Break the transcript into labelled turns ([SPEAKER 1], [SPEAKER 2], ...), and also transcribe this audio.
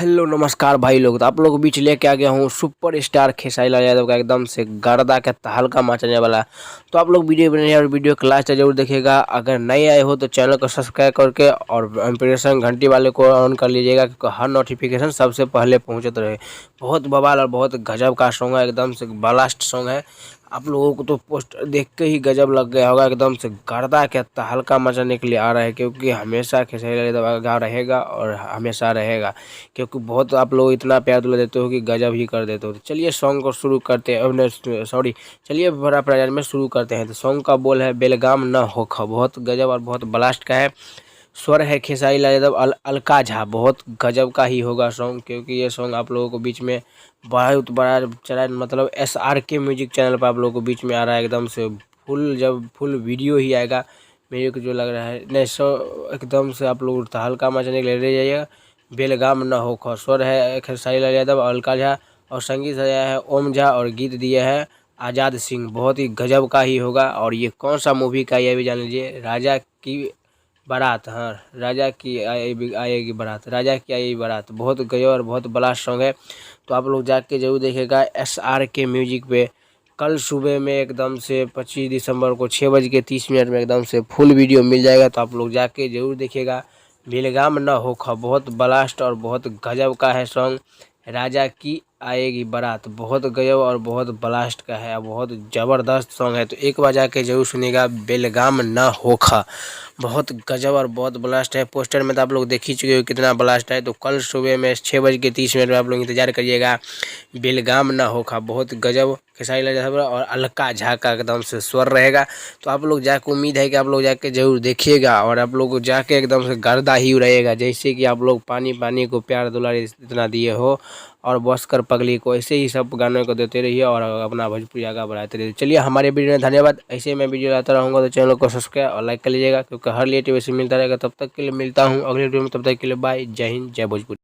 [SPEAKER 1] Hello नमस्कार भाई लोग। तो आप लोगों के बीच लेके आ गया हूँ सुपर स्टार खेसारी लाल यादव का एकदम से गर्दा के तहलका मचाने वाला। तो आप लोग वीडियो बने और वीडियो को लास्ट जरूर देखिएगा। अगर नए आए हो तो चैनल को सब्सक्राइब करके और नोटिफिकेशन घंटी वाले को ऑन कर लीजिएगा, क्योंकि हर नोटिफिकेशन सबसे पहले पहुँचते रहे। बहुत बवाल और बहुत गजब का सॉन्ग है, एकदम से ब्लास्ट सॉन्ग है। आप लोगों को तो पोस्टर देख के ही गजब लग गया होगा, एकदम से गर्दा के तहलका मचाने के लिए आ रहा है, क्योंकि हमेशा खेसारी लाल यादव आगा रहेगा और हमेशा रहेगा। क्योंकि बहुत आप लोग इतना प्यार दुला देते हो कि गजब ही कर देते हो। तो चलिए सॉन्ग को शुरू करते हैं, सॉरी चलिए बड़ा प्रयास में शुरू करते हैं। तो सॉन्ग का बोल है बेलगाम न होखा, बहुत गजब और बहुत ब्लास्ट का है। स्वर है खेसारी लाल यादव, अलका झा, बहुत गजब का ही होगा सॉन्ग, क्योंकि ये सॉन्ग आप लोगों को बीच में बहुत बड़ा चैनल मतलब SRK म्यूजिक चैनल पर आप लोगों को बीच में आ रहा है। एकदम से फुल जब फुल वीडियो ही आएगा मेरे को जो लग रहा है, नहीं एकदम से आप लोग तहलका मचाने के लिए ले जाइएगा। बेलगाम न हो स्वर है खेसारी लाल यादव, अलका झा, और संगीत सजाया है ओम झा, और गीत दिया है आज़ाद सिंह। बहुत ही गजब का ही होगा। और ये कौन सा मूवी का ये भी जान लीजिए, राजा की बारात। हाँ, राजा की आएगी बारात, राजा की आएगी बारात। बहुत गजब और बहुत बड़ा सॉन्ग है। तो आप लोग जाके जरूर देखेगा SRK म्यूजिक पे। कल सुबह में एकदम से 25 दिसंबर को 6:30 में एकदम से फुल वीडियो मिल जाएगा। तो आप लोग जाके जरूर देखिएगा। बेलगाम न होखा, बहुत ब्लास्ट और बहुत गजब का है सॉन्ग। राजा की आएगी बारात, बहुत गजब और बहुत ब्लास्ट का है, बहुत ज़बरदस्त सॉन्ग है। तो एक बार जाके जरूर सुनिएगा बेलगाम न होखा, बहुत गजब और बहुत ब्लास्ट है। पोस्टर में तो आप लोग देख ही चुके हो कितना ब्लास्ट है। तो कल सुबह में 6:30 में आप लोग इंतजार करिएगा। बेलगाम न होखा, बहुत गजब खेसारी लाल यादव और अलका झा का एकदम से स्वर रहेगा। तो आप लोग जाके उम्मीद है कि आप लोग जाके जरूर देखिएगा, और आप लोग जाके एकदम से गर्दा ही उड़ाइएगा। जैसे कि आप लोग पानी पानी को प्यार दुलार इतना दिए हो, और बस कर पगली को, ऐसे ही सब गानों को देते रहिए और अपना भोजपुरी आगे बढ़ाते रहिए। चलिए हमारे वीडियो में धन्यवाद। ऐसे मैं वीडियो लाता रहूँगा, तो चैनल को सब्सक्राइब और लाइक कर लीजिएगा, क्योंकि हर लेटेस्ट वैसे मिलता रहेगा। तब तक के लिए मिलता हूँ अगले वीडियो में, तब तक के लिए बाय, जय हिंद, जय भोजपुरी।